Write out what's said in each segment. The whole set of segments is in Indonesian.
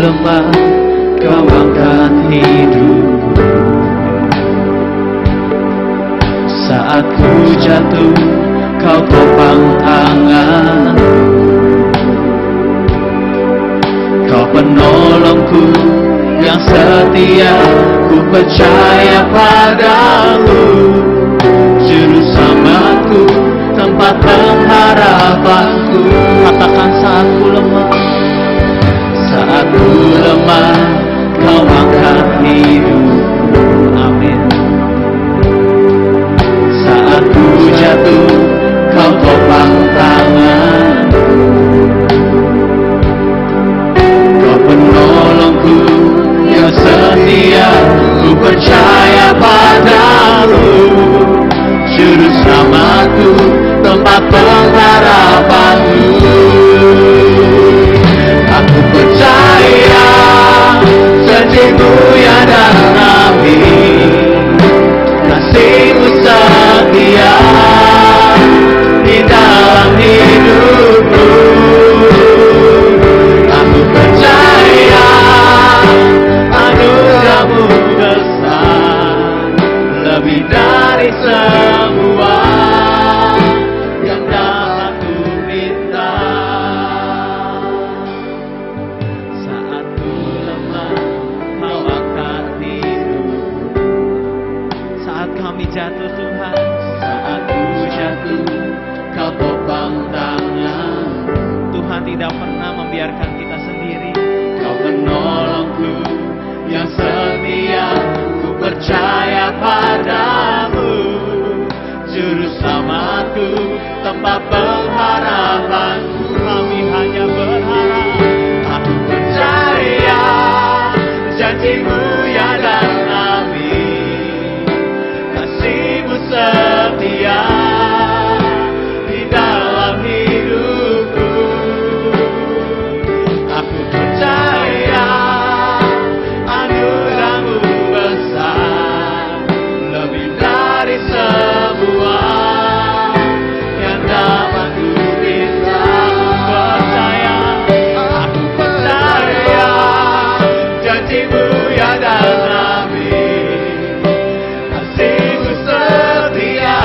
lemah, Kau angkat hidup. Saat ku jatuh, Kau topang tangan. Kau penolongku yang setia, ku percaya padamu. Juru selamatku, tempat pengharapanku. Katakan saat ku lemah, saat ku lemah, Kau angkat hidup. Amin. Saat ku jatuh, Kau topang tangan. Kau penolongku yang setia, ku percaya padamu. Juru selamatku, tempat pengharapanku. Aku percaya janji-Mu ya dan amin. Kasih-Mu setia di dalam hidupku. Aku percaya anugerah-Mu besar, lebih dari semua yang dapat ku minta. Saat ku lemah, Kau angkat hidup. Saat kami jatuh Tuhan, saat ku jatuh, Kau topang tangan. Tuhan tidak pernah membiarkan kita sendiri. Kau penolongku yang setia, ku percaya padamu. Juru selamatku, tempat pengharapanku. Kami hanya berharap. Aku percaya janji-Mu ya dan amin. Kasih-Mu setia di dalam hidupku. Aku percaya anugerah-Mu besar, lebih dari semua yang dapat ku minta. Aku percaya janji-Mu ya dan amin. Kasih-Mu setia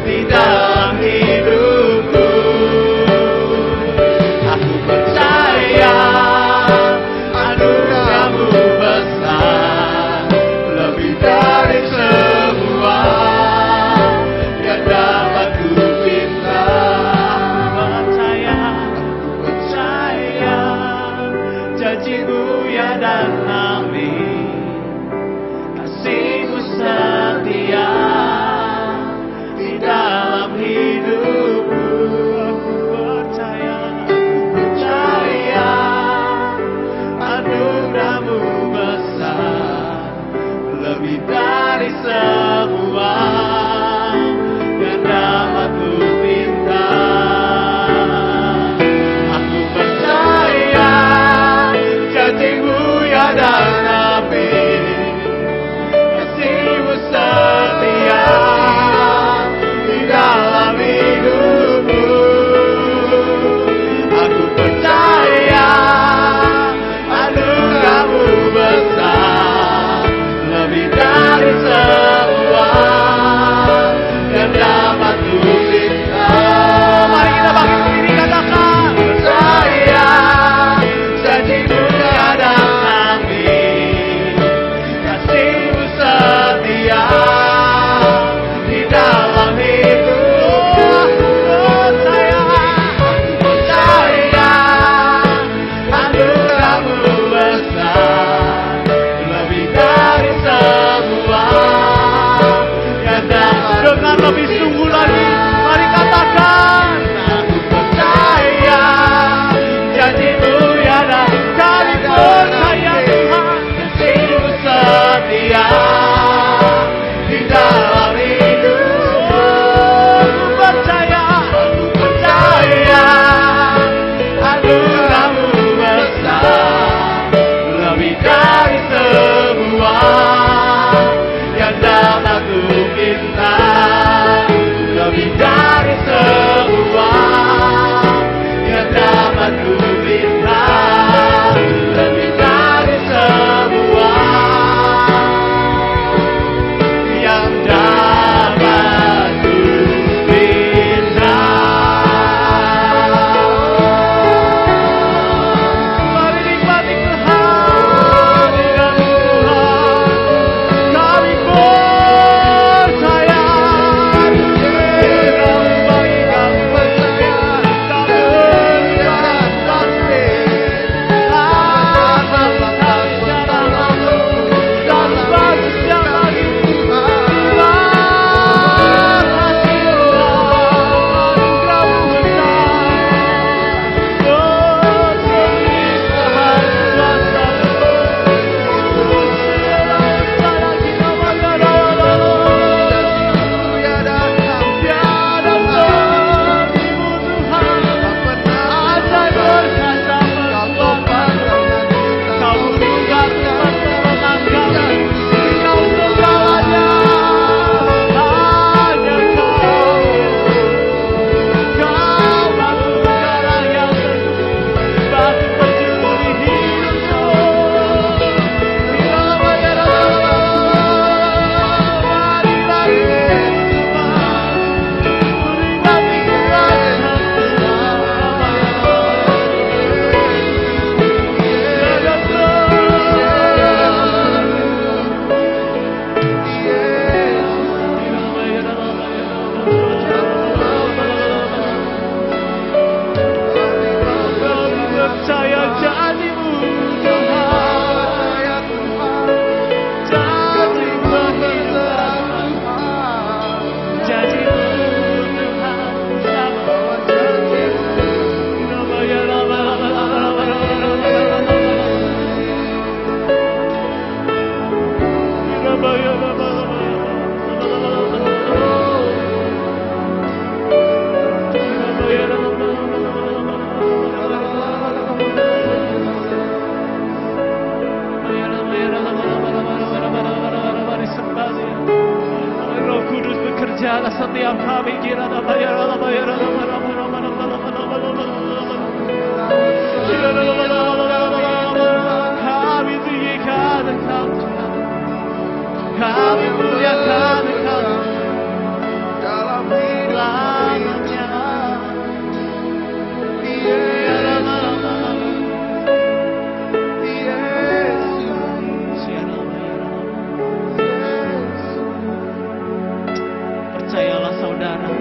di dalam hidupku. Aku percaya anugerah-Mu besar, lebih dari semua yang dapat ku minta. Aku percaya janji-Mu ya dan amin. Kasih-Mu setia di dalam hidupku. Aku percaya anugerah-Mu besar, lebih dari semua yang dapat ku minta. Aku percaya janji-Mu ya dan amin. Kasih-Mu setia di dalam hidupku. Aku percaya anugerah-Mu besar, lebih dari semua yang dapat ku minta. Mari kita bangkit berdiri, katakan percaya janji-Mu ya dan amin. Kasih-Mu setia di dalam hidupku. Aku percaya anugerah-Mu besar, lebih dari semua yang dapat. Dengan lebih sungguh lagi, mari katakan. Aku percaya janji-Mu ya dan kami percaya Tuhan. Kasih-Mu setia di dalam hidupku. Aku percaya anugerah-Mu besar, lebih dari semua yang dapat ku minta. Lebih menjala setiap kami. Kami tinggikan Engkau, kami muliakan Engkau dalam hidup Percayalah saudara,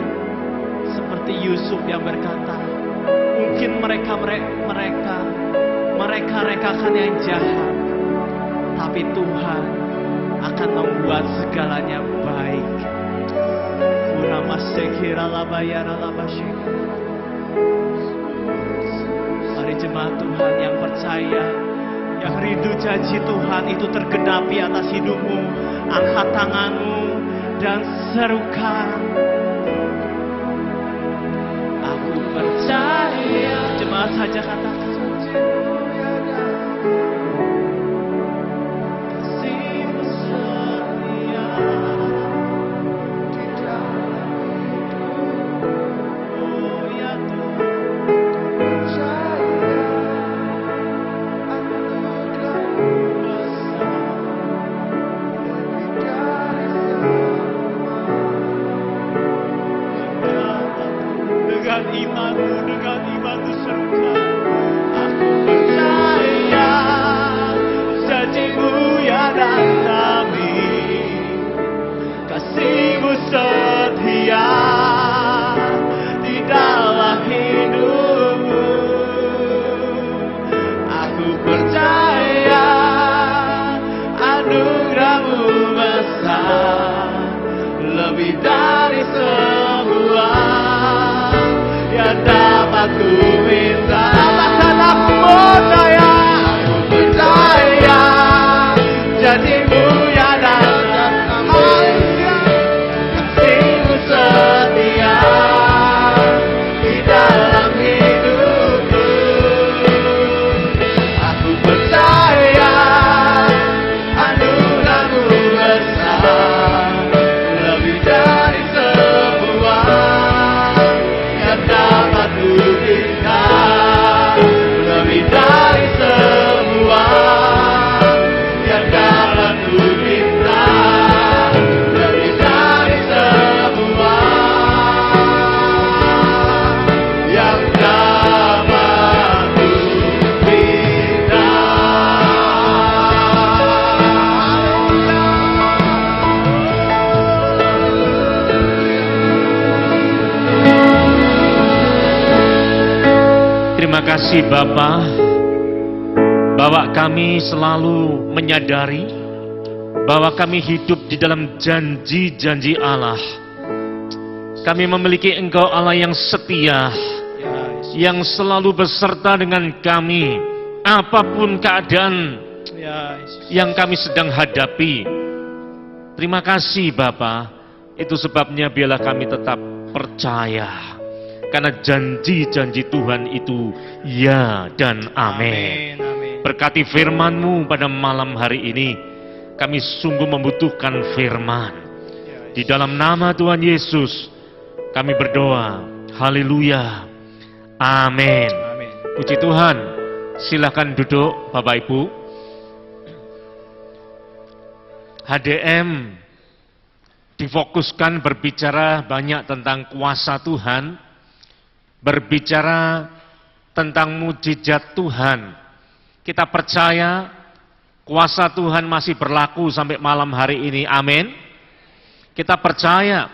seperti Yusuf yang berkata, mungkin mereka rekakan yang jahat, tapi Tuhan akan membuat segalanya baik. Mari jemaat Tuhan yang percaya, yang rindu janji Tuhan itu tergenapi atas hidupmu, angkat tanganmu dan serukan, aku percaya. Jemaat saja katakan, kasih-Mu setia di dalam hidup. Oh ya Tuhan, percaya anugerah-Mu besar lebih dari semua. Dengan imanmu serukan, aku percaya janji-Mu ya dan amin. Kasih-Mu setia di dalam hidupmu. Aku percaya anugerah-Mu besar lebih dari semua yang dapat ku minta. Katakan aku percaya, janji-Mu ya dan amin. Kasih-Mu setia di dalam hidupku. Aku percaya anugerah-Mu besar lebih dari semua yang dapat ku minta, lebih dari semua yang dapat ku minta, lebih dari semua yang dapat ku minta. Terima kasih Bapa, bahwa kami selalu menyadari bahwa kami hidup di dalam janji-janji Allah. Kami memiliki Engkau Allah yang setia, yang selalu beserta dengan kami, apapun keadaan yang kami sedang hadapi. Terima kasih Bapa, itu sebabnya biarlah kami tetap percaya. Karena janji-janji Tuhan itu ya dan amin. Berkati firman-Mu pada malam hari ini. Kami sungguh membutuhkan firman. Di dalam nama Tuhan Yesus kami berdoa. Haleluya. Amin. Puji Tuhan. Silakan duduk Bapak Ibu. HDM difokuskan berbicara banyak tentang kuasa Tuhan, berbicara tentang mujizat Tuhan. Kita percaya kuasa Tuhan masih berlaku sampai malam hari ini. Amin. Kita percaya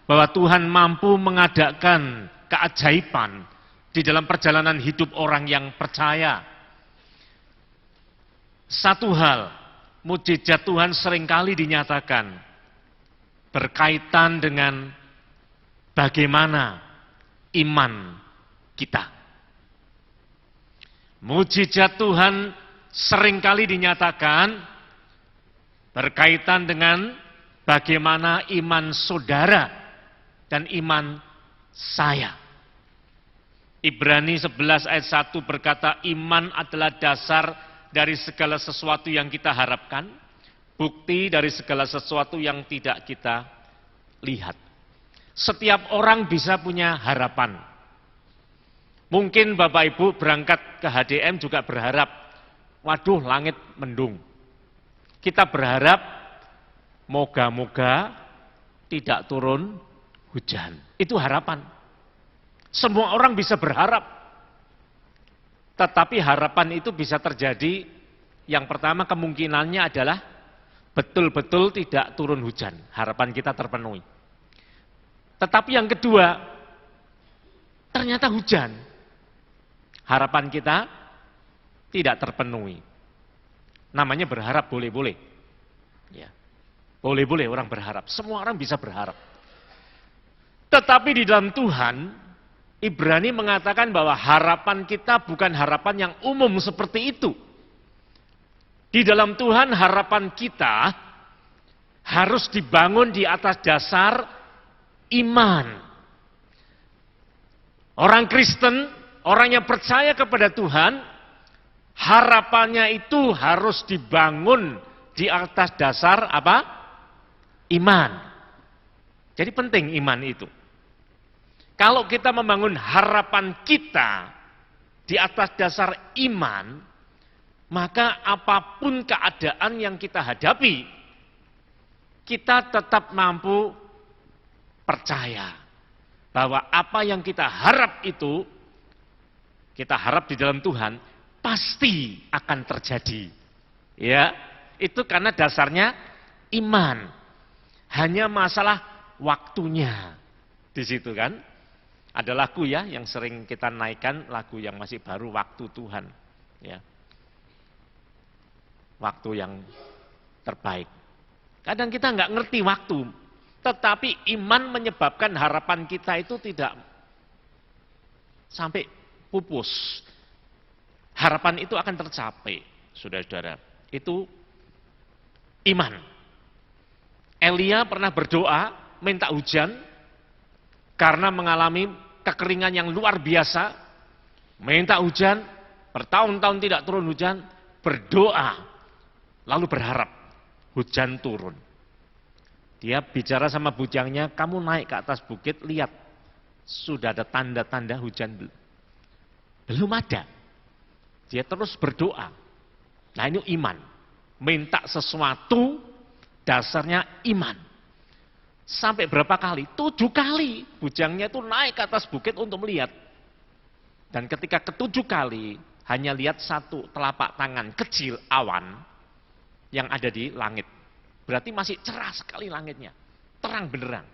bahwa Tuhan mampu mengadakan keajaiban di dalam perjalanan hidup orang yang percaya. Satu hal, mujizat Tuhan seringkali dinyatakan berkaitan dengan bagaimana iman kita. Mujizat Tuhan seringkali dinyatakan berkaitan dengan bagaimana iman saudara dan iman saya. Ibrani 11 ayat 1 berkata, iman adalah dasar dari segala sesuatu yang kita harapkan, bukti dari segala sesuatu yang tidak kita lihat. Setiap orang bisa punya harapan. Mungkin Bapak Ibu berangkat ke HDM juga berharap, waduh langit mendung. Kita berharap, moga-moga tidak turun hujan. Itu harapan. Semua orang bisa berharap. Tetapi harapan itu bisa terjadi, yang pertama kemungkinannya adalah betul-betul tidak turun hujan. Harapan kita terpenuhi. Tetapi yang kedua, ternyata hujan. Harapan kita tidak terpenuhi. Namanya berharap boleh-boleh. Ya. Boleh-boleh orang berharap. Semua orang bisa berharap. Tetapi di dalam Tuhan, Ibrani mengatakan bahwa harapan kita bukan harapan yang umum seperti itu. Di dalam Tuhan harapan kita harus dibangun di atas dasar iman. Orang Kristen, orang yang percaya kepada Tuhan, harapannya itu harus dibangun di atas dasar apa? Iman. Jadi penting iman itu. Kalau kita membangun harapan kita di atas dasar iman, maka apapun keadaan yang kita hadapi, kita tetap mampu percaya bahwa apa yang kita harap itu, kita harap di dalam Tuhan, pasti akan terjadi. Ya, itu karena dasarnya iman. Hanya masalah waktunya. Di situ kan. Ada lagu ya yang sering kita naikkan, lagu yang masih baru, Waktu Tuhan. Ya. Waktu yang terbaik. Kadang kita nggak ngerti waktu, tetapi iman menyebabkan harapan kita itu tidak sampai pupus. Harapan itu akan tercapai, saudara-saudara. Itu iman. Elia pernah berdoa, minta hujan, karena mengalami kekeringan yang luar biasa, minta hujan, bertahun-tahun tidak turun hujan, berdoa, lalu berharap hujan turun. Dia bicara sama bujangnya, kamu naik ke atas bukit, lihat, sudah ada tanda-tanda hujan belum? Belum ada. Dia terus berdoa. Nah ini iman. Minta sesuatu, dasarnya iman. Sampai berapa kali? 7 kali. Bujangnya itu naik ke atas bukit untuk melihat. Dan ketika ke-7 kali, hanya lihat satu telapak tangan kecil awan yang ada di langit. Berarti masih cerah sekali langitnya. Terang benerang.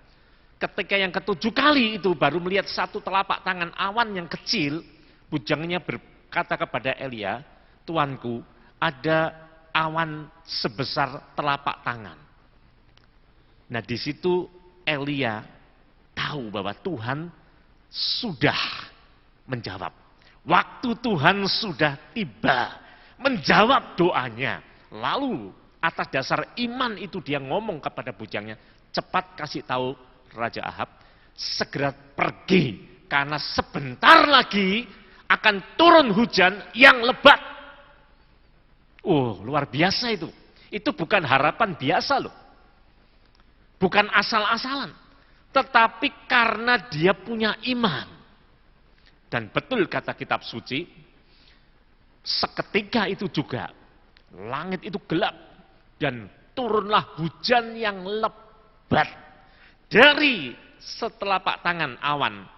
Ketika yang ke-7 kali itu baru melihat satu telapak tangan awan yang kecil, bujangnya berkata kepada Elia, Tuanku, ada awan sebesar telapak tangan. Nah di situ Elia tahu bahwa Tuhan sudah menjawab. Waktu Tuhan sudah tiba menjawab doanya. Lalu atas dasar iman itu dia ngomong kepada bujangnya, cepat kasih tahu Raja Ahab, segera pergi karena sebentar lagi akan turun hujan yang lebat. Oh luar biasa itu. Itu bukan harapan biasa loh. Bukan asal-asalan, tetapi karena dia punya iman. Dan betul kata kitab suci, seketika itu juga langit itu gelap dan turunlah hujan yang lebat. Dari setelapak tangan awan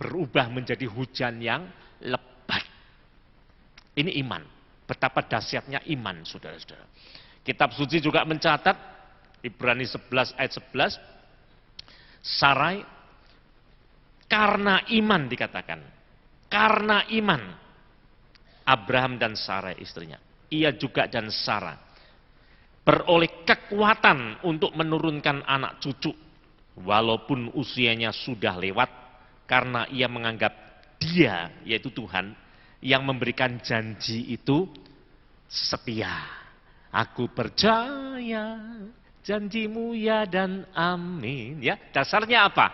berubah menjadi hujan yang lebat. Ini iman. Betapa dahsyatnya iman, saudara-saudara. Kitab suci juga mencatat Ibrani 11 ayat 11, Sarai, karena iman dikatakan, karena iman, Abraham dan Sarai istrinya, ia juga dan Sarah, beroleh kekuatan untuk menurunkan anak cucu, walaupun usianya sudah lewat, karena ia menganggap dia, yaitu Tuhan, yang memberikan janji itu setia. Aku percaya janjimu ya dan amin. Ya, dasarnya apa?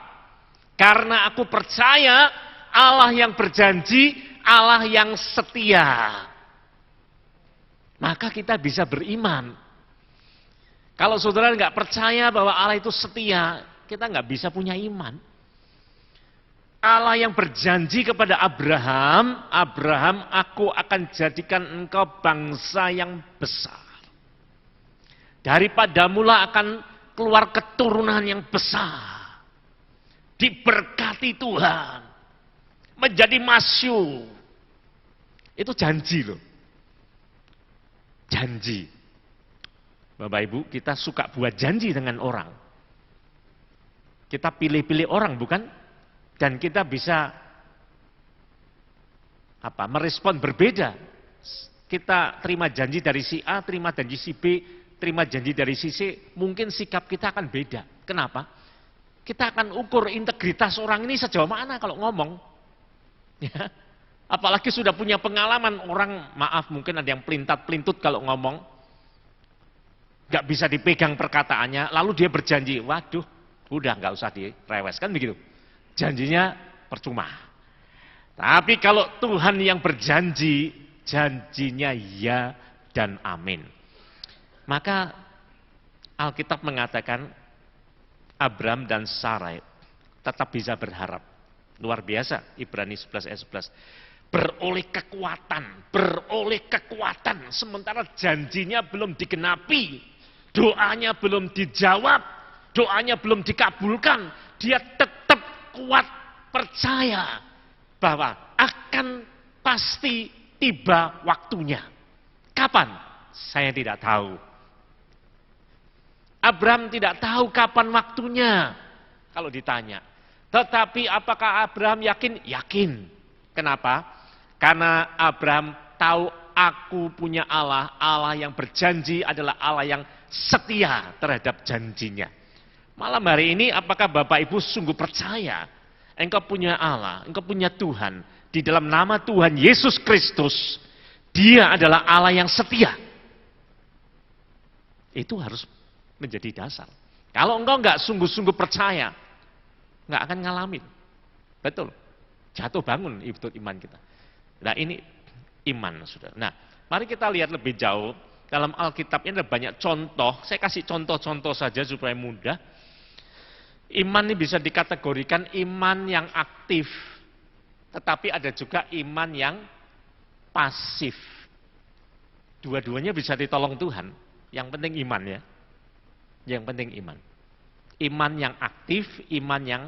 Karena aku percaya Allah yang berjanji, Allah yang setia. Maka kita bisa beriman. Kalau saudara nggak percaya bahwa Allah itu setia, kita nggak bisa punya iman. Allah yang berjanji kepada Abraham, Abraham, aku akan jadikan engkau bangsa yang besar. Daripadamulah akan keluar keturunan yang besar. Diberkati Tuhan. Menjadi masyhur. Itu janji loh. Janji. Bapak Ibu, kita suka buat janji dengan orang. Kita pilih-pilih orang, bukan? Dan kita bisa merespon berbeda. Kita terima janji dari si A, terima janji si B, terima janji dari si C, mungkin sikap kita akan beda. Kenapa? Kita akan ukur integritas orang ini sejauh mana kalau ngomong. Ya. Apalagi sudah punya pengalaman, orang maaf mungkin ada yang pelintat-pelintut kalau ngomong. Gak bisa dipegang perkataannya, lalu dia berjanji, waduh, udah gak usah direwes, kan begitu. Janjinya percuma. Tapi kalau Tuhan yang berjanji, janjinya ya dan amin. Maka Alkitab mengatakan Abram dan Sarai tetap bisa berharap. Luar biasa, Ibrani 11 ayat 11. Beroleh kekuatan, sementara janjinya belum digenapi, doanya belum dijawab, doanya belum dikabulkan, dia tetap kuat percaya bahwa akan pasti tiba waktunya. Kapan? Saya tidak tahu. Abram tidak tahu kapan waktunya kalau ditanya. Tetapi apakah Abram yakin? Yakin. Kenapa? Karena Abram tahu aku punya Allah, Allah yang berjanji adalah Allah yang setia terhadap janjinya. Malam hari ini apakah Bapak Ibu sungguh percaya engkau punya Allah, engkau punya Tuhan, di dalam nama Tuhan Yesus Kristus, Dia adalah Allah yang setia. Itu harus menjadi dasar. Kalau engkau nggak sungguh-sungguh percaya, nggak akan ngalamin. Betul. Jatuh bangun itu iman kita. Nah ini iman, saudara. Nah, mari kita lihat lebih jauh. Dalam Alkitab ini ada banyak contoh. Saya kasih contoh-contoh saja supaya mudah. Iman ini bisa dikategorikan iman yang aktif. Tetapi ada juga iman yang pasif. Dua-duanya bisa ditolong Tuhan. Yang penting iman ya. Yang penting iman. Iman yang aktif, iman yang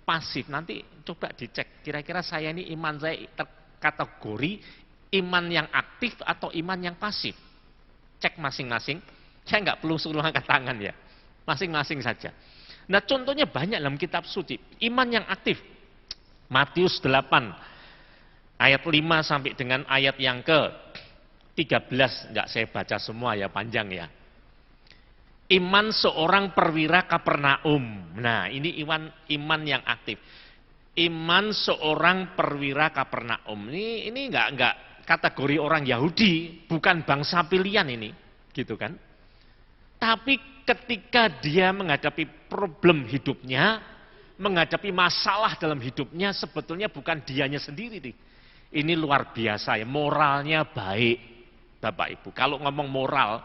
pasif. Nanti coba dicek, kira-kira saya ini iman saya terkategori iman yang aktif atau iman yang pasif. Cek masing-masing. Saya nggak perlu suruh angkat tangan ya. Masing-masing saja. Nah contohnya banyak dalam kitab suci. Iman yang aktif. Matius 8 ayat 5 sampai dengan ayat yang ke-13. Nggak saya baca semua ya, panjang ya. Iman seorang perwira Kapernaum. Nah, ini iman yang aktif. Iman seorang perwira Kapernaum. Ini enggak kategori orang Yahudi, bukan bangsa pilihan ini, gitu kan? Tapi ketika dia menghadapi problem hidupnya, menghadapi masalah dalam hidupnya, sebetulnya bukan dianya sendiri nih. Ini luar biasa ya, moralnya baik, Bapak Ibu. Kalau ngomong moral,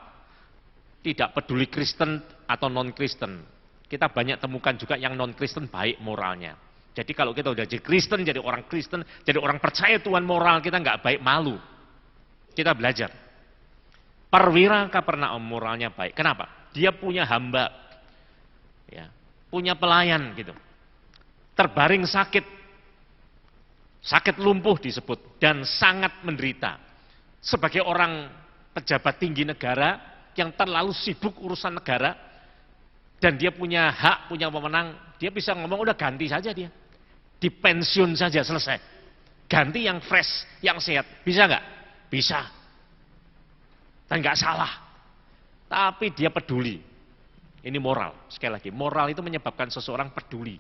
tidak peduli Kristen atau non-Kristen. Kita banyak temukan juga yang non-Kristen baik moralnya. Jadi kalau kita udah jadi Kristen, jadi orang percaya Tuhan moral, kita nggak baik, malu. Kita belajar. Perwira Kapernaum moralnya baik. Kenapa? Dia punya hamba. Ya, punya pelayan gitu. Terbaring sakit. Sakit lumpuh disebut. Dan sangat menderita. Sebagai orang pejabat tinggi negara, yang terlalu sibuk urusan negara, dan dia punya hak, punya wewenang, dia bisa ngomong udah ganti saja dia. Dipensiun saja, selesai. Ganti yang fresh, yang sehat. Bisa nggak? Bisa. Dan nggak salah. Tapi dia peduli. Ini moral, sekali lagi. Moral itu menyebabkan seseorang peduli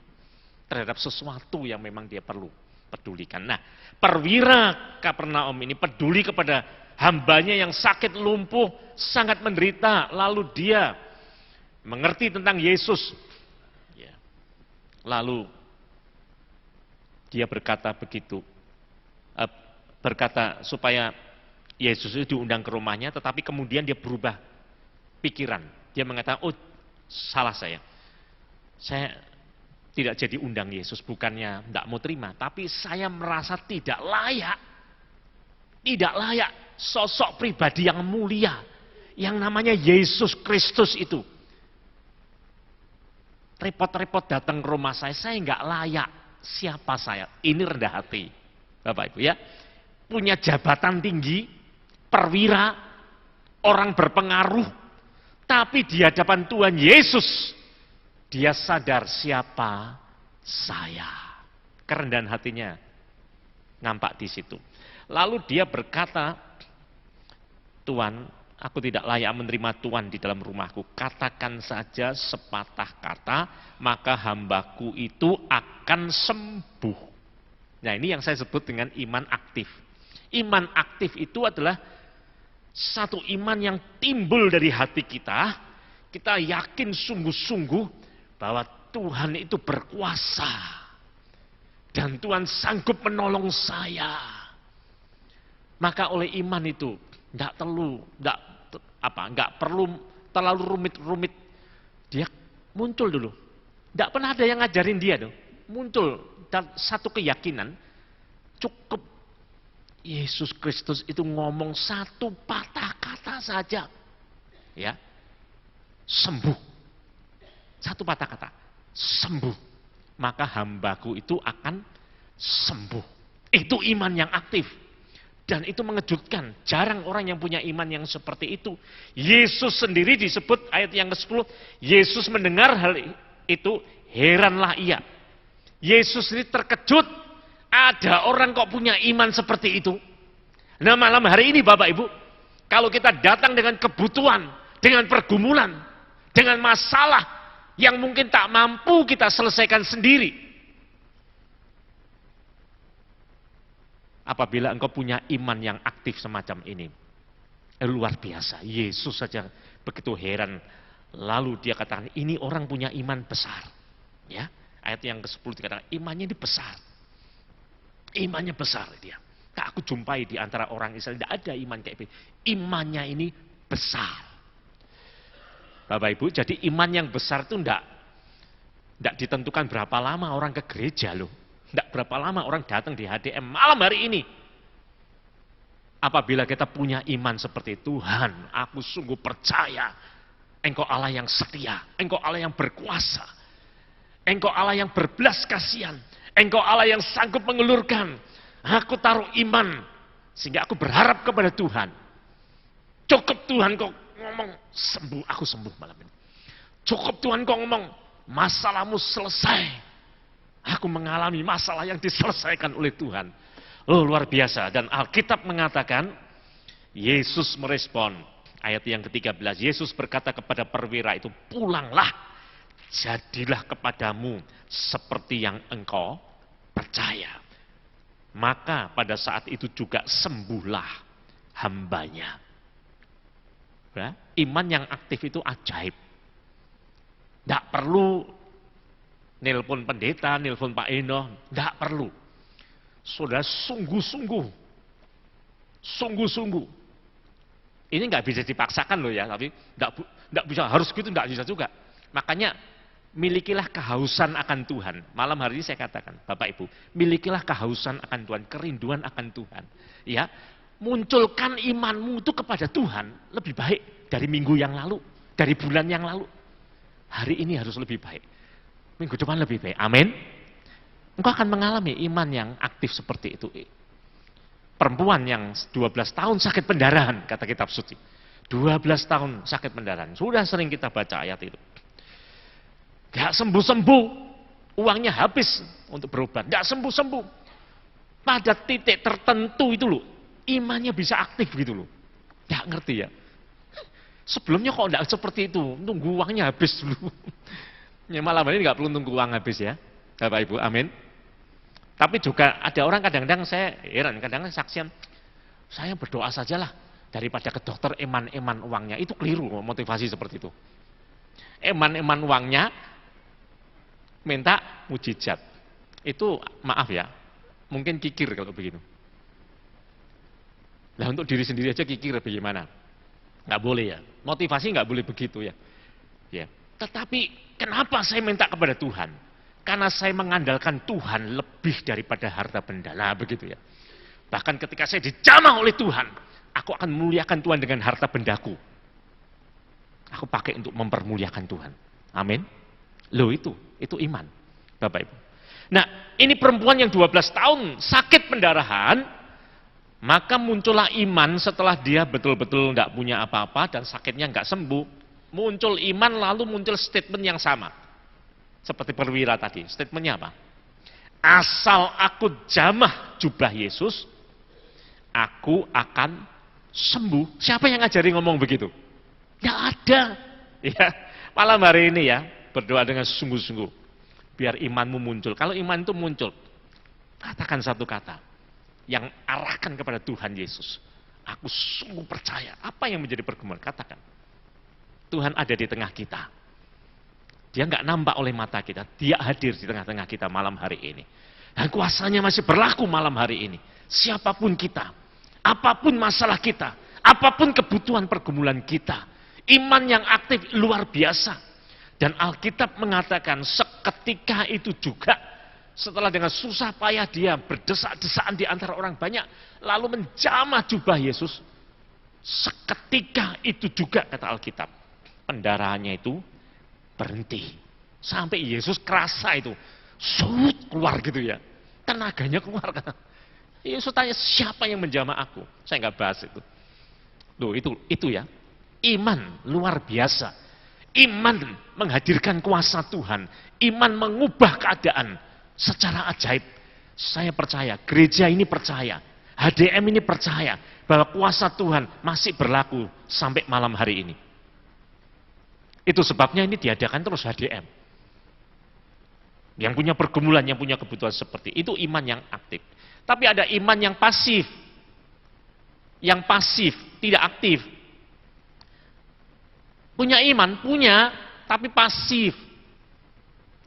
terhadap sesuatu yang memang dia perlu pedulikan. Nah, perwira Kapernaum ini peduli kepada hambanya yang sakit lumpuh, sangat menderita, lalu dia mengerti tentang Yesus. Ya. Lalu dia berkata begitu, berkata supaya Yesus itu diundang ke rumahnya, tetapi kemudian dia berubah pikiran. Dia mengatakan, oh salah saya tidak jadi undang Yesus, bukannya tidak mau terima, tapi saya merasa tidak layak. Tidak layak sosok pribadi yang mulia, yang namanya Yesus Kristus itu. Repot-repot datang ke rumah saya nggak layak. Siapa saya? Ini rendah hati, Bapak Ibu ya. Punya jabatan tinggi, perwira, orang berpengaruh, tapi di hadapan Tuhan Yesus, dia sadar siapa saya. Kerendahan hatinya nampak di situ. Lalu dia berkata, Tuhan, aku tidak layak menerima Tuhan di dalam rumahku. Katakan saja sepatah kata, maka hambaku itu akan sembuh. Nah, ini yang saya sebut dengan iman aktif. Iman aktif itu adalah satu iman yang timbul dari hati kita. Kita yakin sungguh-sungguh bahwa Tuhan itu berkuasa. Dan Tuhan sanggup menolong saya. Maka oleh iman itu, nggak perlu terlalu rumit-rumit. Dia muncul dulu. Nggak pernah ada yang ngajarin dia tuh. Muncul dan satu keyakinan, cukup Yesus Kristus itu ngomong satu patah kata saja, ya, sembuh. Satu patah kata, sembuh. Maka hambaku itu akan sembuh. Itu iman yang aktif. Dan itu mengejutkan, jarang orang yang punya iman yang seperti itu. Yesus sendiri disebut ayat yang ke-10, Yesus mendengar hal itu, heranlah ia. Yesus ini terkejut, ada orang kok punya iman seperti itu. Nah, malam hari ini Bapak Ibu, kalau kita datang dengan kebutuhan, dengan pergumulan, dengan masalah yang mungkin tak mampu kita selesaikan sendiri. Apabila engkau punya iman yang aktif semacam ini, luar biasa. Yesus saja begitu heran. Lalu dia katakan, ini orang punya iman besar. Ya, ayat yang ke-10 dikatakan, imannya ini besar. Imannya besar dia. Tak aku jumpai di antara orang Israel, tidak ada iman kayak ini. Imannya ini besar. Bapak Ibu, jadi iman yang besar itu tidak ditentukan berapa lama orang ke gereja loh. Tidak berapa lama orang datang di HDM malam hari ini. Apabila kita punya iman seperti Tuhan, aku sungguh percaya Engkau Allah yang setia, Engkau Allah yang berkuasa, Engkau Allah yang berbelas kasihan, Engkau Allah yang sanggup mengelurkan. Aku taruh iman sehingga aku berharap kepada Tuhan. Cukup Tuhan kau ngomong sembuh, aku sembuh malam ini. Cukup Tuhan kau ngomong masalahmu selesai. Aku mengalami masalah yang diselesaikan oleh Tuhan. Oh, luar biasa. Dan Alkitab mengatakan, Yesus merespon. Ayat yang ke-13, Yesus berkata kepada perwira itu, pulanglah, jadilah kepadamu seperti yang engkau percaya. Maka pada saat itu juga sembuhlah hambanya. Ya, iman yang aktif itu ajaib. Tidak perlu nelpon pendeta, nelpon Pak Eno, enggak perlu. Saudara sungguh-sungguh. Ini enggak bisa dipaksakan loh ya, tapi enggak bisa harus gitu, enggak bisa juga. Makanya milikilah kehausan akan Tuhan. Malam hari ini saya katakan, Bapak Ibu, milikilah kehausan akan Tuhan, kerinduan akan Tuhan. Ya, munculkan imanmu itu kepada Tuhan lebih baik dari minggu yang lalu, dari bulan yang lalu. Hari ini harus lebih baik. Minggu depan lebih baik. Amin. Engkau akan mengalami iman yang aktif seperti itu. Perempuan yang 12 tahun sakit pendarahan, kata kitab suci. 12 tahun sakit pendarahan. Sudah sering kita baca ayat itu. Gak sembuh-sembuh. Uangnya habis untuk berobat. Gak sembuh-sembuh. Pada titik tertentu itu loh. Imannya bisa aktif gitu loh. Gak ngerti ya. Sebelumnya kok gak seperti itu. Nunggu uangnya habis dulu. Ya, malam ini nggak perlu tunggu uang habis ya, Bapak Ibu, amin. Tapi juga ada orang kadang-kadang saya heran, kadang-kadang saksian, saya berdoa sajalah daripada ke dokter eman-eman uangnya, itu keliru motivasi seperti itu. Eman-eman uangnya minta mujizat, itu maaf ya, mungkin kikir kalau begitu. Nah untuk diri sendiri aja kikir bagaimana? Nggak boleh ya, motivasi nggak boleh begitu ya. Ya. Tetapi kenapa saya minta kepada Tuhan? Karena saya mengandalkan Tuhan lebih daripada harta benda. Nah, begitu ya. Bahkan ketika saya dijamah oleh Tuhan, aku akan memuliakan Tuhan dengan harta bendaku. Aku pakai untuk mempermuliakan Tuhan. Amin. Loh itu iman, Bapak Ibu. Nah, ini perempuan yang 12 tahun sakit pendarahan, maka muncullah iman setelah dia betul-betul tidak punya apa-apa dan sakitnya nggak sembuh. Muncul iman lalu muncul statement yang sama. Seperti perwira tadi, statementnya apa? Asal aku jamah jubah Yesus, aku akan sembuh. Siapa yang ngajari ngomong begitu? Nggak ada. Ya, malam hari ini ya, berdoa dengan sungguh-sungguh. Biar imanmu muncul. Kalau iman itu muncul, katakan satu kata yang arahkan kepada Tuhan Yesus. Aku sungguh percaya. Apa yang menjadi pergumulan? Katakan. Tuhan ada di tengah kita. Dia nggak nampak oleh mata kita. Dia hadir di tengah-tengah kita malam hari ini. Dan kuasanya masih berlaku malam hari ini. Siapapun kita, apapun masalah kita, apapun kebutuhan pergumulan kita, iman yang aktif luar biasa. Dan Alkitab mengatakan seketika itu juga, setelah dengan susah payah dia berdesak-desakan di antara orang banyak, lalu menjamah jubah Yesus, seketika itu juga kata Alkitab, pendarahannya itu berhenti. Sampai Yesus kerasa itu, surut keluar gitu ya. Tenaganya keluar. Yesus tanya, siapa yang menjamah aku? Saya nggak bahas itu. Loh, itu ya. Iman luar biasa. Iman menghadirkan kuasa Tuhan. Iman mengubah keadaan secara ajaib. Saya percaya, gereja ini percaya, HDM ini percaya bahwa kuasa Tuhan masih berlaku sampai malam hari ini. Itu sebabnya ini diadakan terus HDM. Yang punya pergumulan, yang punya kebutuhan seperti itu, iman yang aktif. Tapi ada iman yang pasif. Yang pasif, tidak aktif. Punya iman, punya, tapi pasif.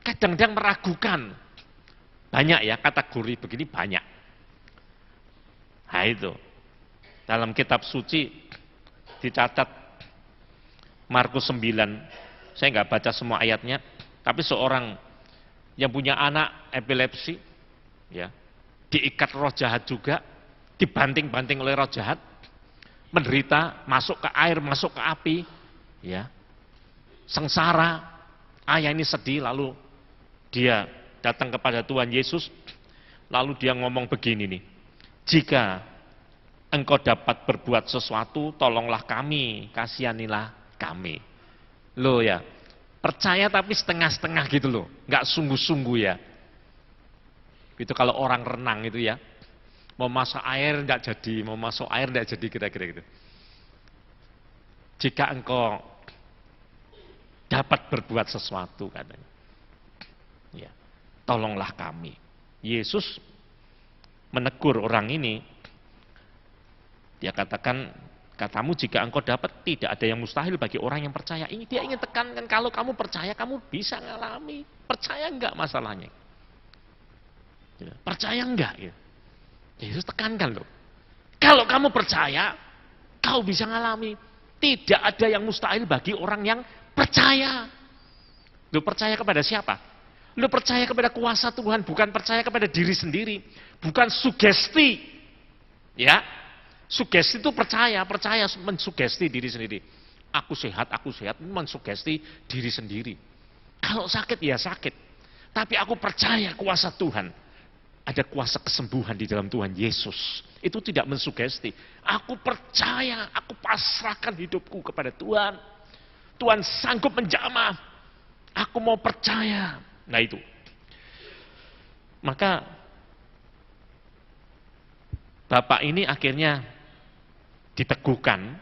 Kadang-kadang meragukan. Banyak ya, kategori begini banyak. Nah itu. Dalam kitab suci dicatat Markus 9, saya nggak baca semua ayatnya, tapi seorang yang punya anak epilepsi, ya, diikat roh jahat juga, dibanting-banting oleh roh jahat, menderita, masuk ke air, masuk ke api, ya, sengsara, ayah ini sedih, lalu dia datang kepada Tuhan Yesus, lalu dia ngomong begini nih, jika engkau dapat berbuat sesuatu, tolonglah kami, kasihanilah kami. Loh ya, percaya tapi setengah-setengah gitu loh, nggak sungguh-sungguh ya. Itu kalau orang renang itu ya, mau masuk air nggak jadi, mau masuk air nggak jadi, kira-kira gitu. Jika engkau dapat berbuat sesuatu katanya, ya, tolonglah kami. Yesus menegur orang ini, dia katakan, katamu jika engkau dapat, tidak ada yang mustahil bagi orang yang percaya. Ini dia ingin tekankan, kalau kamu percaya, kamu bisa ngalami. Percaya enggak masalahnya? Percaya enggak? Yesus tekankan loh. Kalau kamu percaya, kau bisa ngalami. Tidak ada yang mustahil bagi orang yang percaya. Lu percaya kepada siapa? Lu percaya kepada kuasa Tuhan, bukan percaya kepada diri sendiri. Bukan sugesti. Ya, sugesti itu percaya mensugesti diri sendiri. Aku sehat, mensugesti diri sendiri. Kalau sakit ya sakit. Tapi aku percaya kuasa Tuhan. Ada kuasa kesembuhan di dalam Tuhan Yesus. Itu tidak mensugesti. Aku percaya, aku pasrahkan hidupku kepada Tuhan. Tuhan sanggup menjamah. Aku mau percaya. Nah itu. Maka bapak ini akhirnya diteguhkan,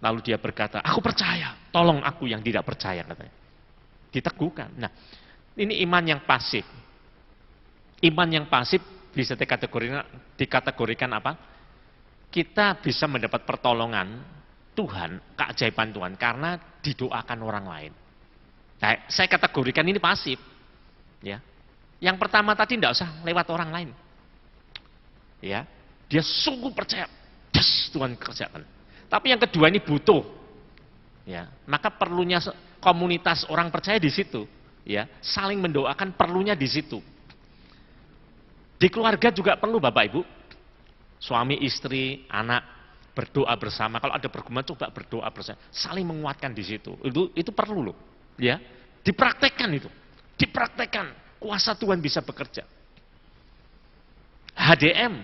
lalu dia berkata, aku percaya, tolong aku yang tidak percaya, katanya. Diteguhkan. Nah, ini iman yang pasif. Iman yang pasif bisa dikategorikan apa? Kita bisa mendapat pertolongan Tuhan, keajaiban Tuhan, karena didoakan orang lain. Nah, saya kategorikan ini pasif. Ya. Yang pertama tadi tidak usah lewat orang lain. Ya, dia sungguh percaya. Yes, Tuhan kerjakan. Tapi yang kedua ini butuh. Ya, maka perlunya komunitas orang percaya di situ. Ya, saling mendoakan perlunya di situ. Di keluarga juga perlu Bapak Ibu. Suami, istri, anak berdoa bersama. Kalau ada pergumulan coba berdoa bersama. Saling menguatkan di situ. Itu perlu loh. Ya, dipraktekkan itu. Dipraktekkan. Kuasa Tuhan bisa bekerja. HDM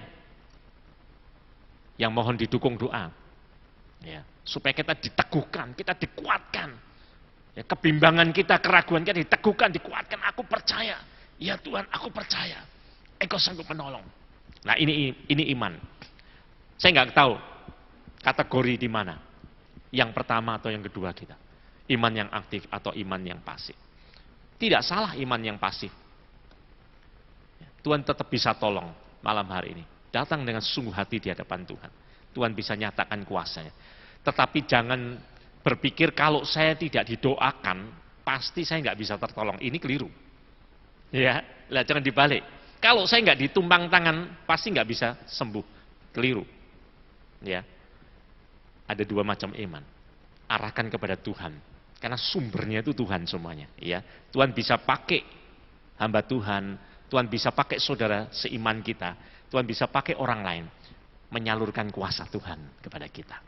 yang mohon didukung doa. Ya, supaya kita diteguhkan, kita dikuatkan. Ya, kebimbangan kita, keraguan kita diteguhkan, dikuatkan. Aku percaya. Ya Tuhan, aku percaya. Engkau sanggup menolong. Nah ini iman. Saya nggak tahu kategori di mana. Yang pertama atau yang kedua kita. Iman yang aktif atau iman yang pasif. Tidak salah iman yang pasif. Tuhan tetap bisa tolong malam hari ini. Datang dengan sungguh hati di hadapan Tuhan. Tuhan bisa nyatakan kuasanya. Tetapi jangan berpikir kalau saya tidak didoakan, pasti saya nggak bisa tertolong. Ini keliru. Ya, lah jangan dibalik. Kalau saya nggak ditumpang tangan, pasti nggak bisa sembuh. Keliru. Ya, ada dua macam iman. Arahkan kepada Tuhan, karena sumbernya itu Tuhan semuanya. Ya, Tuhan bisa pakai hamba Tuhan, Tuhan bisa pakai saudara seiman kita, Tuhan bisa pakai orang lain menyalurkan kuasa Tuhan kepada kita.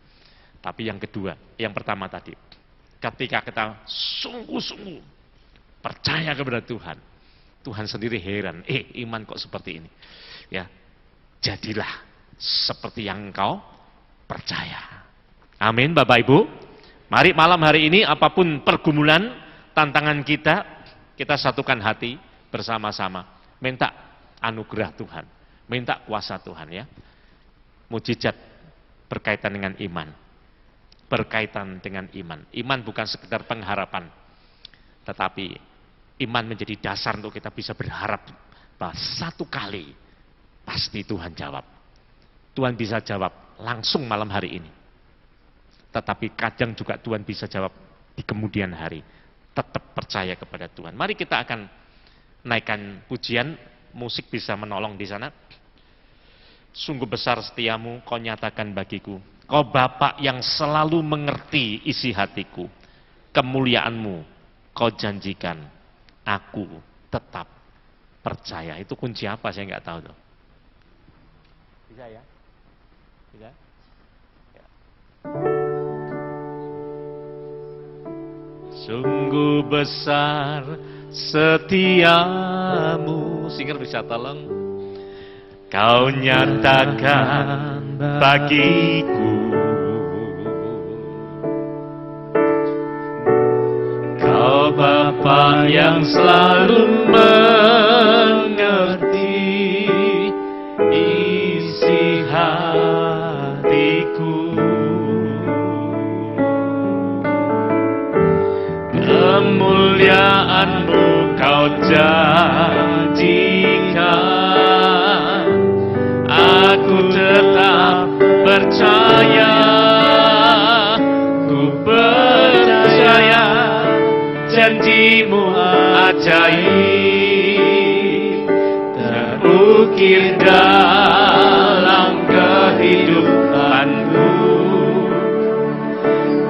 Tapi yang kedua, yang pertama tadi, ketika kita sungguh-sungguh percaya kepada Tuhan, Tuhan sendiri heran, iman kok seperti ini. Ya, jadilah seperti yang engkau percaya. Amin Bapak Ibu. Mari malam hari ini apapun pergumulan, tantangan kita satukan hati bersama-sama. Minta anugerah Tuhan, minta kuasa Tuhan ya. Mujizat berkaitan dengan iman. Berkaitan dengan iman. Iman bukan sekedar pengharapan, tetapi iman menjadi dasar untuk kita bisa berharap bahwa satu kali pasti Tuhan jawab. Tuhan bisa jawab langsung malam hari ini. Tetapi kadang juga Tuhan bisa jawab di kemudian hari. Tetap percaya kepada Tuhan. Mari kita akan naikkan pujian, musik bisa menolong di sana. Sungguh besar setiamu, kau nyatakan bagiku. Kau Bapa yang selalu mengerti isi hatiku. Kemuliaanmu, kau janjikan. Aku tetap percaya. Itu kunci apa? Saya nggak tahu tuh. Bisa ya? Bisa? Ya. Sungguh besar setiamu. Singer bisa tolong? Kau nyatakan bagiku. Kau Bapa yang selalu mengerti isi hatiku. Kemuliaanmu kau janjikan. Aku tetap percaya. Ku percaya janjimu ajaib terukir dalam kehidupanku.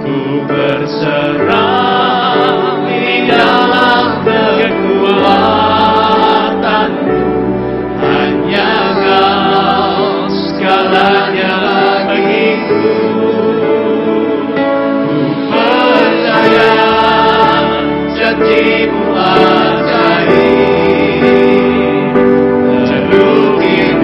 Ku berserah di dalam kekuatanmu. Hanya Kau segalanya bagiku. Ku percaya janjimu ajaib terukir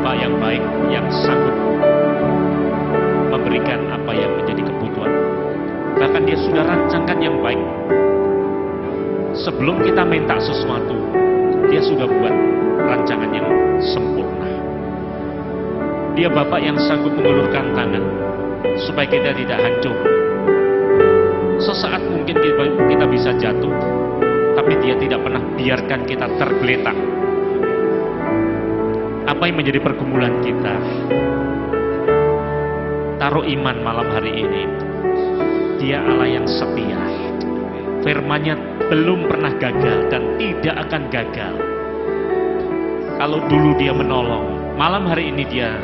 Bapa yang baik, yang sanggup memberikan apa yang menjadi kebutuhan. Bahkan Dia sudah rancangkan yang baik. Sebelum kita minta sesuatu, Dia sudah buat rancangan yang sempurna. Dia Bapa yang sanggup mengulurkan tangan supaya kita tidak hancur. Sesaat mungkin kita bisa jatuh, tapi Dia tidak pernah biarkan kita tergeletak. Apa yang menjadi pergumulan kita? Taruh iman malam hari ini. Dia Allah yang setia. Firman-Nya belum pernah gagal dan tidak akan gagal. Kalau dulu Dia menolong, malam hari ini Dia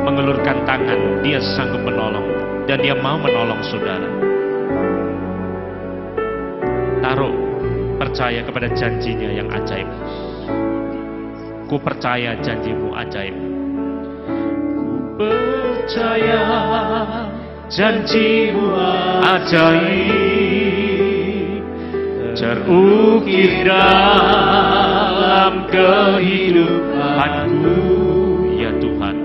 mengelurkan tangan. Dia sanggup menolong dan Dia mau menolong saudara. Taruh percaya kepada janjinya yang ajaib. Ku percaya janjimu ajaib. Ku percaya janjimu ajaib, terukir dalam kehidupanku. Ya Tuhan,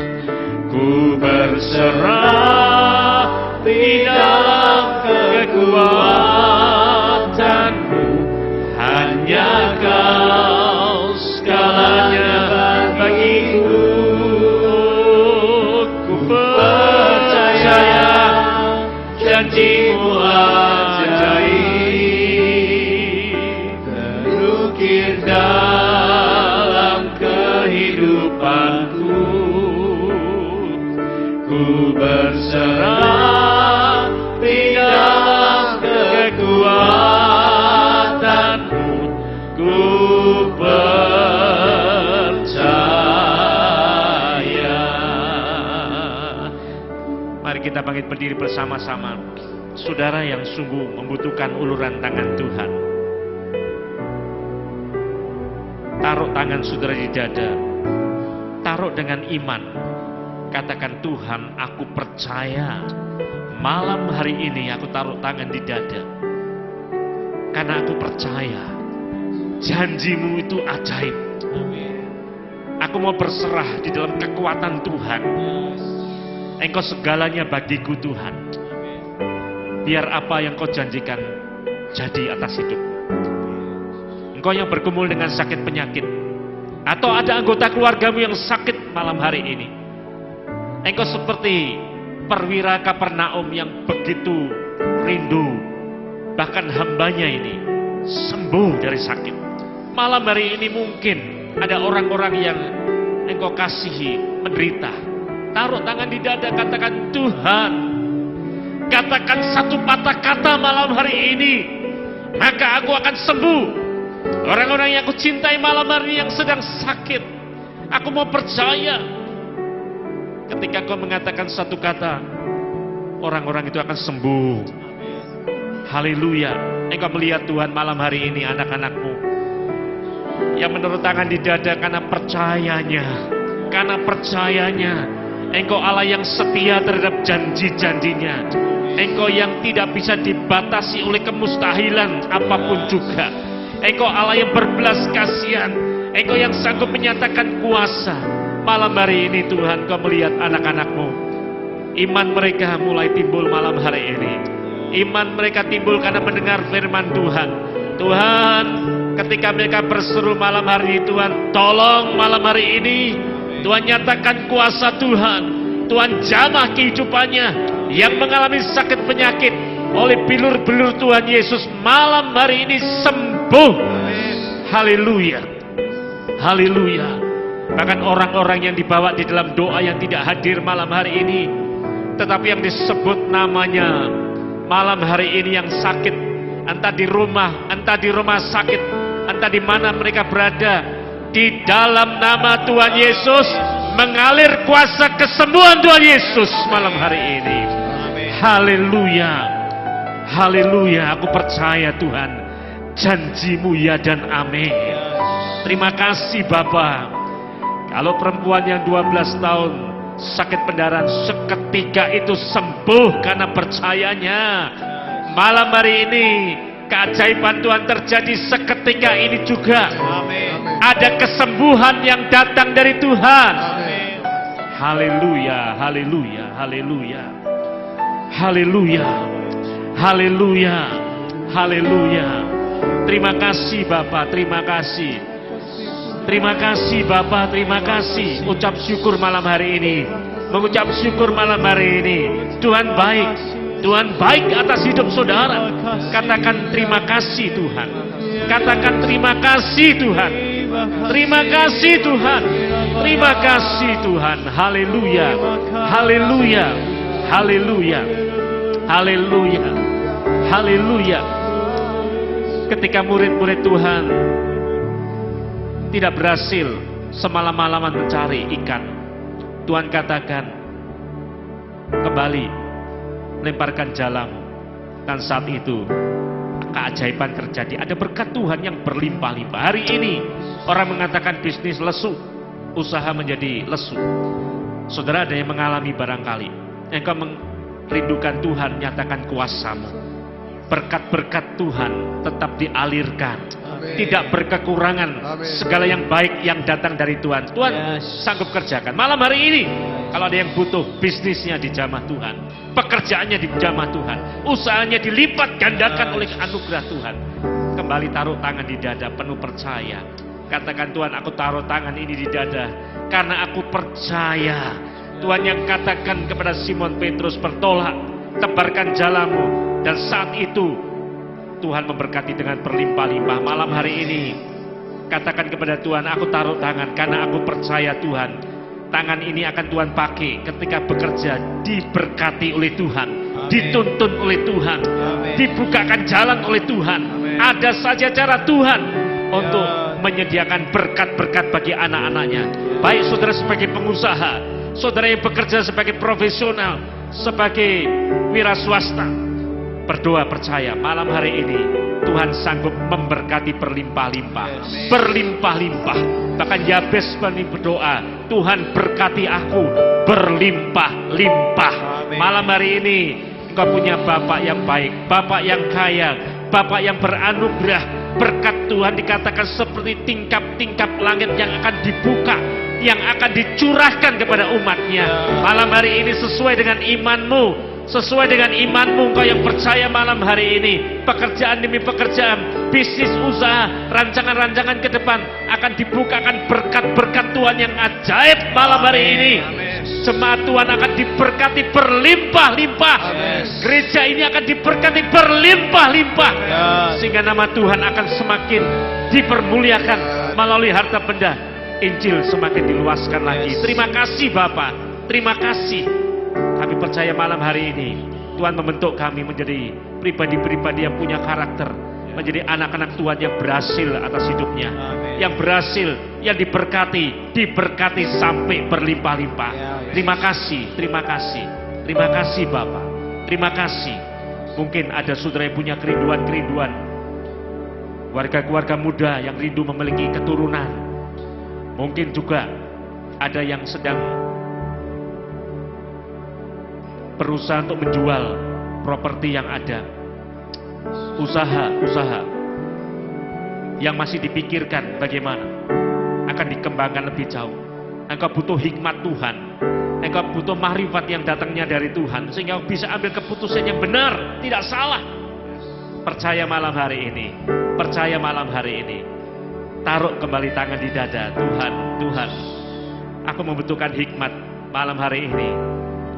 ku berserah di dalam kekuatanmu. Hanya Kau segalanya bagiku. Ku percaya janjimu ajaib, terukir dalam kehidupanku. Ku berserah di dalam kekuatanmu. Ku percaya. Mari kita bangkit berdiri bersama-sama. Saudara yang sungguh membutuhkan uluran tangan Tuhan, taruh tangan saudara di dada. Taruh dengan iman. Katakan, Tuhan, aku percaya malam hari ini aku taruh tangan di dada. Karena aku percaya janjimu itu ajaib. Aku mau berserah di dalam kekuatan Tuhan. Engkau segalanya bagiku Tuhan. Biar apa yang Kau janjikan jadi atas hidup. Engkau yang bergumul dengan sakit penyakit, atau ada anggota keluargamu yang sakit malam hari ini, engkau seperti perwira Kapernaum yang begitu rindu, bahkan hambanya ini sembuh dari sakit. Malam hari ini mungkin ada orang-orang yang engkau kasihi menderita. Taruh tangan di dada, katakan, Tuhan, katakan satu patah kata malam hari ini, maka aku akan sembuh. Orang-orang yang aku cintai malam hari ini yang sedang sakit, aku mau percaya. Ketika kau mengatakan satu kata, orang-orang itu akan sembuh. Haleluya. Engkau melihat Tuhan malam hari ini anak-anakmu yang menaruh tangan di dada karena percayanya. Karena percayanya, Engkau Allah yang setia terhadap janji-janjinya. Engkau yang tidak bisa dibatasi oleh kemustahilan apapun juga. Engkau Allah yang berbelas kasihan. Engkau yang sanggup menyatakan kuasa. Malam hari ini Tuhan, Kau melihat anak-anakmu. Iman mereka mulai timbul malam hari ini. Iman mereka timbul karena mendengar firman Tuhan. Tuhan, ketika mereka berseru malam hari ini, Tuhan, tolong malam hari ini. Tuhan nyatakan kuasa Tuhan. Tuhan jamah kehidupannya yang mengalami sakit penyakit. Oleh bilur-bilur Tuhan Yesus malam hari ini sembuh. Haleluya. Haleluya. Bahkan orang-orang yang dibawa di dalam doa yang tidak hadir malam hari ini, tetapi yang disebut namanya malam hari ini yang sakit, entah di rumah sakit, entah di mana mereka berada, di dalam nama Tuhan Yesus mengalir kuasa kesembuhan Tuhan Yesus malam hari ini. Haleluya. Haleluya. Aku percaya Tuhan, janjimu ya dan amin. Terima kasih Bapa. Kalau perempuan yang 12 tahun sakit pendarahan seketika itu sembuh karena percayanya. Malam hari ini keajaiban Tuhan terjadi seketika ini juga. Ada kesembuhan yang datang dari Tuhan. Haleluya, haleluya, haleluya. Haleluya. Haleluya. Haleluya. Terima kasih Bapak, terima kasih. Terima kasih Bapak, terima kasih. Ucap syukur malam hari ini. Mengucap syukur malam hari ini. Tuhan baik. Tuhan baik atas hidup saudara. Katakan terima kasih Tuhan. Katakan terima kasih Tuhan. Terima kasih Tuhan. Terima kasih Tuhan. Haleluya. Haleluya. Haleluya. Haleluya. Haleluya. Ketika murid-murid Tuhan tidak berhasil semalam-malaman mencari ikan, Tuhan katakan, kembali lemparkan jalamu. Dan saat itu keajaiban terjadi. Ada berkat Tuhan yang berlimpah-limpah. Hari ini orang mengatakan bisnis lesu, usaha menjadi lesu. Saudara, ada yang mengalami barangkali. Engkau merindukan Tuhan, nyatakan kuasamu. Berkat-berkat Tuhan tetap dialirkan. Amin. Tidak berkekurangan. Amin. Segala yang baik yang datang dari Tuhan, Tuhan sanggup kerjakan. Malam hari ini, kalau ada yang butuh bisnisnya dijamah Tuhan, pekerjaannya dijamah Tuhan, usahanya dilipat gandakan oleh anugerah Tuhan. Kembali taruh tangan di dada, penuh percaya. Katakan, Tuhan, aku taruh tangan ini di dada karena aku percaya. Tuhan yang katakan kepada Simon Petrus, bertolak, tebarkan jalamu. Dan saat itu Tuhan memberkati dengan berlimpah-limpah. Malam hari ini katakan kepada Tuhan, aku taruh tangan karena aku percaya Tuhan. Tangan ini akan Tuhan pakai ketika bekerja, diberkati oleh Tuhan. Amin. Dituntun oleh Tuhan. Amin. Dibukakan jalan oleh Tuhan. Amin. Ada saja cara Tuhan untuk menyediakan berkat-berkat bagi anak-anaknya. Baik saudara sebagai pengusaha, saudara yang bekerja sebagai profesional, sebagai wira swasta, berdoa percaya malam hari ini Tuhan sanggup memberkati berlimpah-limpah. Berlimpah-limpah. Bahkan Yabes berdoa, Tuhan berkati aku berlimpah-limpah. Malam hari ini engkau punya Bapak yang baik, Bapak yang kaya, Bapak yang beranugerah. Berkat Tuhan dikatakan seperti tingkap-tingkap langit yang akan dibuka, yang akan dicurahkan kepada umatnya. Malam hari ini sesuai dengan imanmu, sesuai dengan imanmu, engkau yang percaya malam hari ini, pekerjaan demi pekerjaan, bisnis, usaha, rancangan-rancangan ke depan akan dibukakan berkat-berkat Tuhan yang ajaib malam hari ini. Jemaat Tuhan akan diberkati berlimpah-limpah. Gereja ini akan diberkati berlimpah-limpah. Sehingga nama Tuhan akan semakin dipermuliakan melalui harta benda. Injil semakin diluaskan lagi. Terima kasih Bapak. Terima kasih. Kami percaya malam hari ini Tuhan membentuk kami menjadi pribadi-pribadi yang punya karakter, menjadi anak-anak Tuhan yang berhasil atas hidupnya. Amin. Yang berhasil, yang diberkati sampai berlimpah-limpah. Terima kasih, terima kasih, terima kasih Bapak. Terima kasih. Mungkin ada saudara yang punya kerinduan-kerinduan, warga-keluarga muda yang rindu memiliki keturunan. Mungkin juga ada yang sedang berusaha untuk menjual properti yang ada, usaha yang masih dipikirkan bagaimana akan dikembangkan lebih jauh. Engkau butuh hikmat Tuhan, engkau butuh makrifat yang datangnya dari Tuhan, sehingga bisa ambil keputusan yang benar, tidak salah. Percaya malam hari ini, percaya malam hari ini. Taruh kembali tangan di dada. Tuhan, aku membutuhkan hikmat malam hari ini.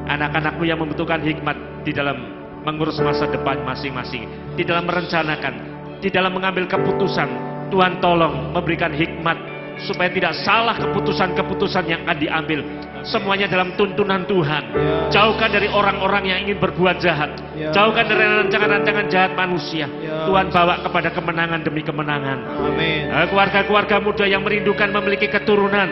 Anak-anakku yang membutuhkan hikmat di dalam mengurus masa depan masing-masing, di dalam merencanakan, di dalam mengambil keputusan. Tuhan tolong memberikan hikmat supaya tidak salah keputusan-keputusan yang akan diambil. Semuanya dalam tuntunan Tuhan. Jauhkan dari orang-orang yang ingin berbuat jahat. Jauhkan dari rancangan-rancangan jahat manusia. Tuhan bawa kepada kemenangan demi kemenangan. Amin. Keluarga-keluarga muda yang merindukan memiliki keturunan,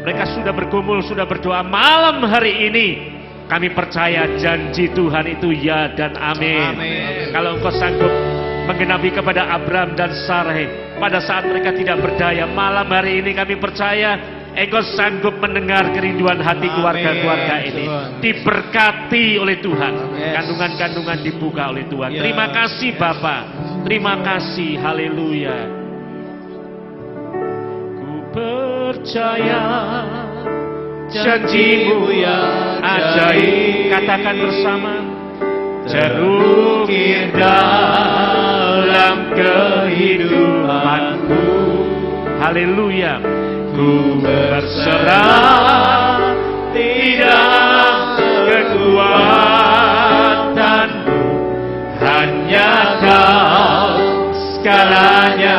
mereka sudah bergumul, sudah berdoa. Malam hari ini kami percaya janji Tuhan itu ya dan amin. Amin. Kalau engkau sanggup menggenapi kepada Abraham dan Sarai pada saat mereka tidak berdaya, malam hari ini kami percaya engkau sanggup mendengar kerinduan hati keluarga-keluarga ini. Diberkati oleh Tuhan. Kandungan-kandungan dibuka oleh Tuhan. Terima kasih Bapa. Terima kasih. Haleluya. Ku percaya janji-Mu yang ajaib. Katakan bersama. Terukir dalam kehidupanku. Haleluya. Ku berserah tidak kekuatanmu, hanya Kau segalanya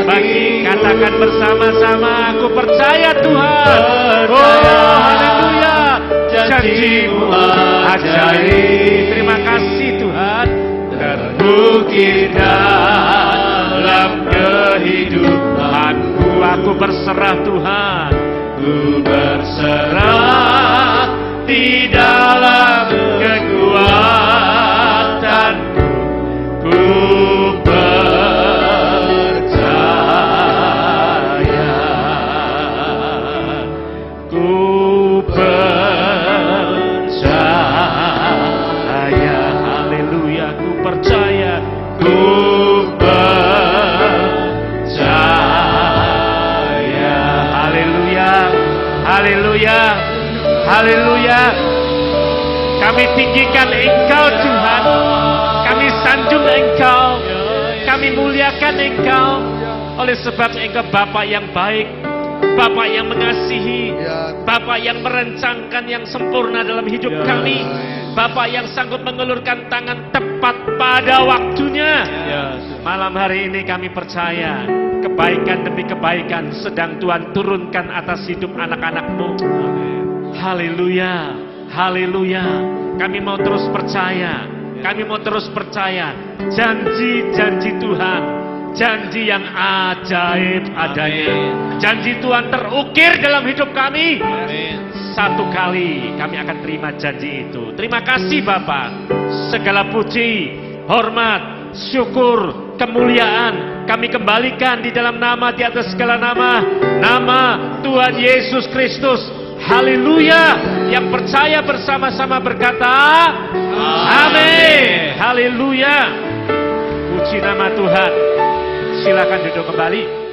bagi. Katakan bersama-sama, aku percaya Tuhan. Oh, haleluya. Janji-Mu ajaib. Terima kasih Tuhan. Terbukti dalam kehidupanku. Aku berserah Tuhan. Ku berserah di dalam kekuatanmu. Ku percaya. Ku percaya. Haleluya. Ku percaya. Ku percaya. Haleluya. Haleluya. Haleluya. Kami tinggikan Engkau Tuhan. Kami sanjung Engkau. Kami muliakan Engkau. Oleh sebab Engkau Bapa yang baik, Bapa yang mengasihi, Bapa yang merencangkan yang sempurna dalam hidup kami, Bapa yang sanggup mengulurkan tangan tepat pada waktunya. Malam hari ini kami percaya kebaikan demi kebaikan sedang Tuhan turunkan atas hidup anak-anak-Mu. Haleluya, haleluya. Kami mau terus percaya, kami mau terus percaya janji-janji Tuhan, janji yang ajaib adanya. Janji Tuhan terukir dalam hidup kami. Satu kali kami akan terima janji itu. Terima kasih Bapa. Segala puji, hormat, syukur, kemuliaan kami kembalikan di dalam nama di atas segala nama, nama Tuhan Yesus Kristus. Haleluya. Yang percaya bersama-sama berkata amin. Haleluya. Puji nama Tuhan. Silakan duduk kembali.